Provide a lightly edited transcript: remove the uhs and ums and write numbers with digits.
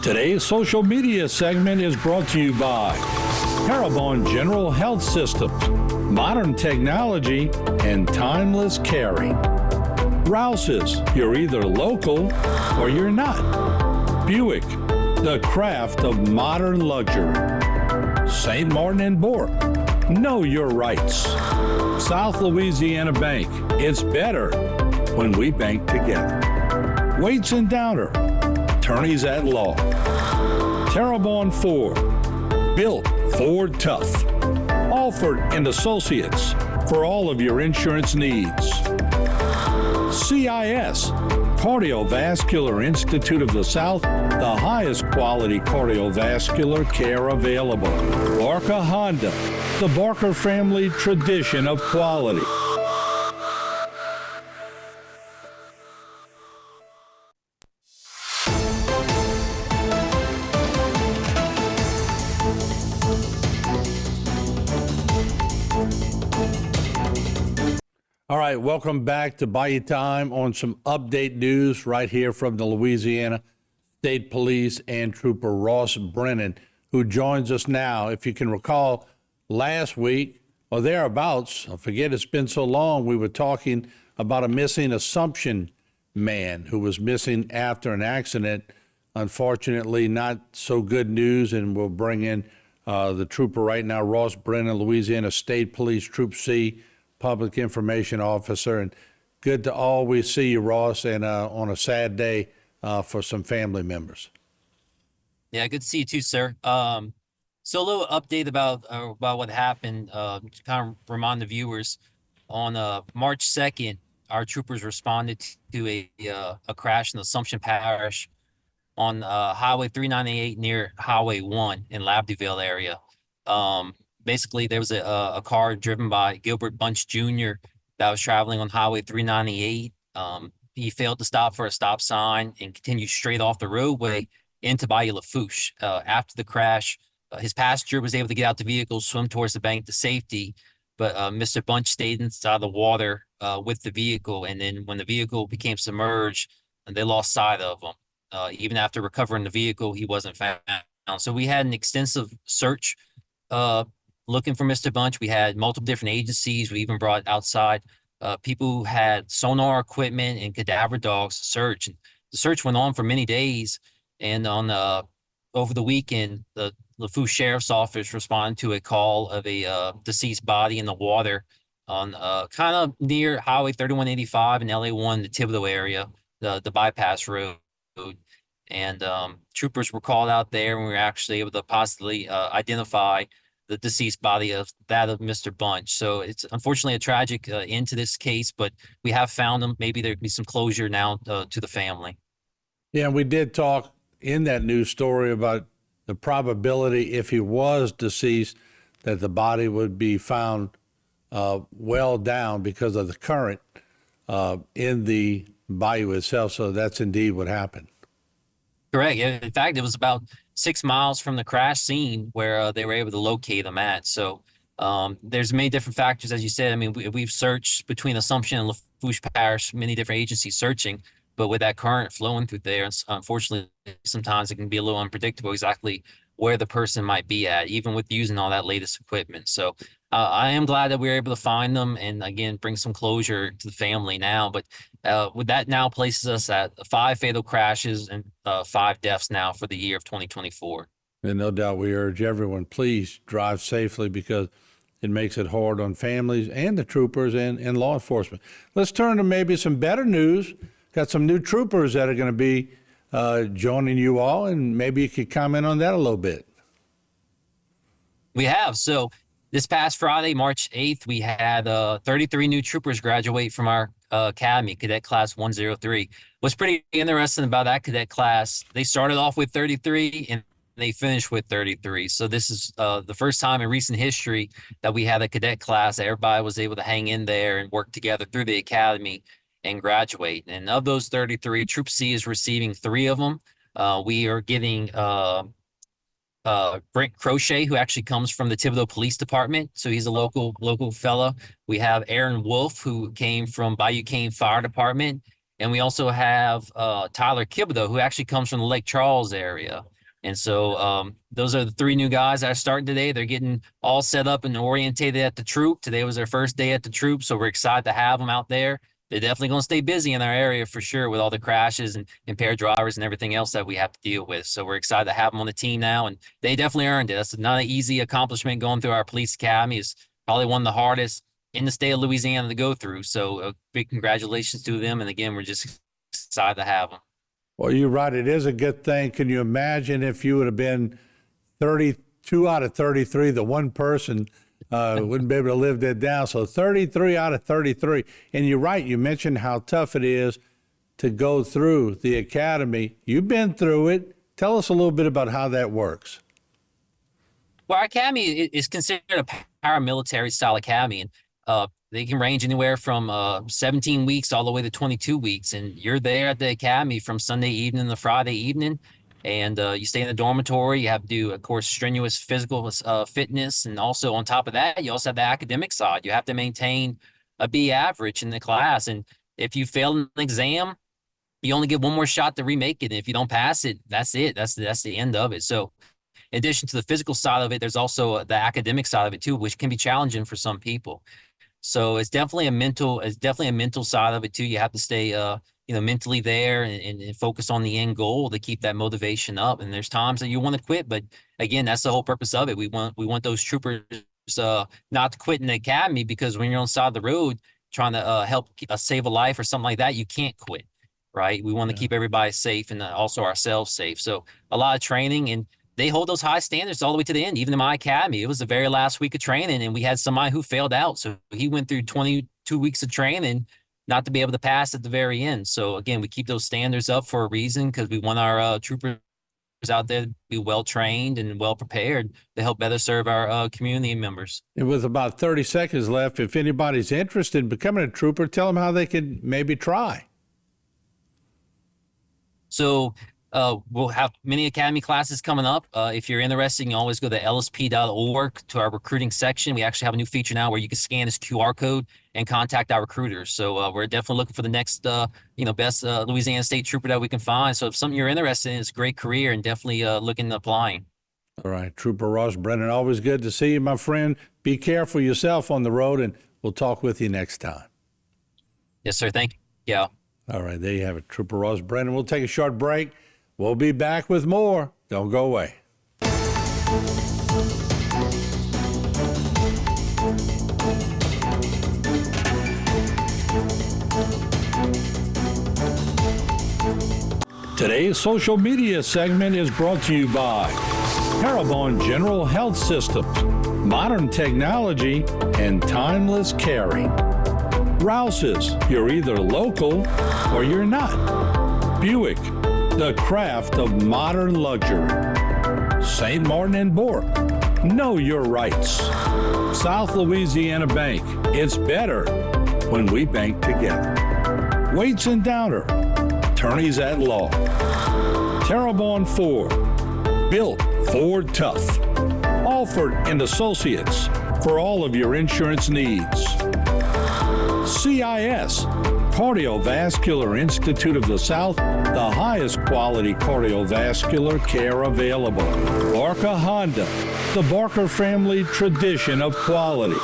Today's social media segment is brought to you by Parabon General Health Systems, modern technology, and timeless caring. Rouse's, you're either local or you're not. Buick, the craft of modern luxury. St. Martin and Bourke, know your rights. South Louisiana Bank, it's better when we bank together. Waits and Downer, attorneys at law. Terrebonne Ford, built Ford tough. Alford and Associates, for all of your insurance needs. CIS, Cardiovascular Institute of the South, the highest quality cardiovascular care available. Barker Honda, the Barker family tradition of quality. All right, welcome back to Bayou Time on some update news right here from the Louisiana State Police and Trooper Ross Brennan, who joins us now. If you can recall, last week or thereabouts, I forget, it's been so long, we were talking about a missing Assumption man who was missing after an accident. Unfortunately, not so good news, and we'll bring in the trooper right now, Ross Brennan, Louisiana State Police Troop C, Public Information Officer. And good to always see you, Ross, and on a sad day for some family members. Yeah, good to see you too, sir. So a little update about what happened, to kind of remind the viewers. On March 2nd, our troopers responded to a crash in Assumption Parish on Highway 398 near Highway 1 in Labdeville area. Basically, there was a car driven by Gilbert Bunch Jr. that was traveling on Highway 398. He failed to stop for a stop sign and continued straight off the roadway into Bayou Lafourche. After the crash, his passenger was able to get out the vehicle, swim towards the bank to safety, but Mr. Bunch stayed inside the water with the vehicle, and then when the vehicle became submerged, they lost sight of him. Even after recovering the vehicle, he wasn't found. So we had an extensive search looking for Mr. Bunch. We had multiple different agencies. We even brought outside people who had sonar equipment and cadaver dogs to search. And the search went on for many days. And on over the weekend, the Lafourche Sheriff's Office responded to a call of a deceased body in the water on kind of near Highway 3185 and LA1, the Thibodeau area, the bypass road. And troopers were called out there, and we were actually able to possibly identify the deceased body of Mr. Bunch. So it's unfortunately a tragic end to this case, but we have found him. Maybe there could be some closure now to the family. Yeah, we did talk in that news story about the probability, if he was deceased, that the body would be found well down because of the current in the bayou itself. So that's indeed what happened. Correct. In fact, it was about 6 miles from the crash scene where they were able to locate him at. So there's many different factors, as you said. I mean, we've searched between Assumption and Lafourche Parish, many different agencies searching, but with that current flowing through there, unfortunately, sometimes it can be a little unpredictable exactly where the person might be at, even with using all that latest equipment. So I am glad that we were able to find them and, again, bring some closure to the family now. But with that now places us at 5 fatal crashes and 5 deaths now for the year of 2024. And no doubt we urge everyone, please drive safely because it makes it hard on families and the troopers and law enforcement. Let's turn to maybe some better news. Got some new troopers that are going to be joining you all, and maybe you could comment on that a little bit. We have. So this past Friday, March 8th, we had 33 new troopers graduate from our academy, Cadet Class 103. What's pretty interesting about that cadet class, they started off with 33 and they finished with 33. So this is the first time in recent history that we had a cadet class that everybody was able to hang in there and work together through the academy and graduate. And of those 33, Troop C is receiving 3 of them. We are getting Brent Crochet, who actually comes from the Thibodeau Police Department. So he's a local fella. We have Aaron Wolf, who came from Bayou Cane Fire Department. And we also have Tyler Kibido, who actually comes from the Lake Charles area. And so those are the 3 new guys that are starting today. They're getting all set up and orientated at the troop. Today was their first day at the troop, so we're excited to have them out there. They're definitely going to stay busy in our area for sure with all the crashes and impaired drivers and everything else that we have to deal with. So we're excited to have them on the team now, and they definitely earned it. That's not an easy accomplishment going through our police academy. It's probably one of the hardest in the state of Louisiana to go through. So big congratulations to them. And again, we're just excited to have them. Well, you're right. It is a good thing. Can you imagine if you would have been 32 out of 33, the one person wouldn't be able to live that down. So 33 out of 33. And you're right. You mentioned how tough it is to go through the academy. You've been through it. Tell us a little bit about how that works. Well, our academy is considered a paramilitary style academy. And they can range anywhere from 17 weeks all the way to 22 weeks. And you're there at the academy from Sunday evening to Friday evening. And you stay in the dormitory. You have to do, of course, strenuous physical fitness. And also on top of that, you also have the academic side. You have to maintain a B average in the class. And if you fail an exam, you only get one more shot to remake it. And if you don't pass it, that's it. That's the end of it. So in addition to the physical side of it, there's also the academic side of it too, which can be challenging for some people. So it's definitely a mental side of it too. You have to stay mentally there and focus on the end goal to keep that motivation up. And there's times that you want to quit, but again, that's the whole purpose of it. We want those troopers not to quit in the academy, because when you're on the side of the road trying to help save a life or something like that, you can't quit, right? We want to keep everybody safe and also ourselves safe. So a lot of training, and they hold those high standards all the way to the end. Even in my academy, it was the very last week of training, and we had somebody who failed out. So he went through 22 weeks of training not to be able to pass at the very end. So again, we keep those standards up for a reason, because we want our troopers out there to be well-trained and well-prepared to help better serve our community members. And with about 30 seconds left, if anybody's interested in becoming a trooper, tell them how they can maybe try. So we'll have many academy classes coming up. If you're interested, you can always go to lsp.org to our recruiting section. We actually have a new feature now where you can scan this QR code and contact our recruiters. So we're definitely looking for the next, best Louisiana State trooper that we can find. So if something you're interested in, it's a great career, and definitely looking at applying. All right, Trooper Ross Brennan, always good to see you, my friend. Be careful yourself on the road, and we'll talk with you next time. Yes, sir. Thank you. Yeah. All right, there you have it, Trooper Ross Brennan. We'll take a short break. We'll be back with more. Don't go away. Today's social media segment is brought to you by Parabon General Health Systems, modern technology, and timeless caring. Rouse's, you're either local or you're not. Buick, the craft of modern luxury. St. Martin and Bourke, know your rights. South Louisiana Bank, it's better when we bank together. Waits and Downer, attorneys at law. Terrebonne Ford, built Ford tough. Alford and Associates, for all of your insurance needs. CIS, Cardiovascular Institute of the South, the highest quality cardiovascular care available. Barker Honda, the Barker family tradition of quality.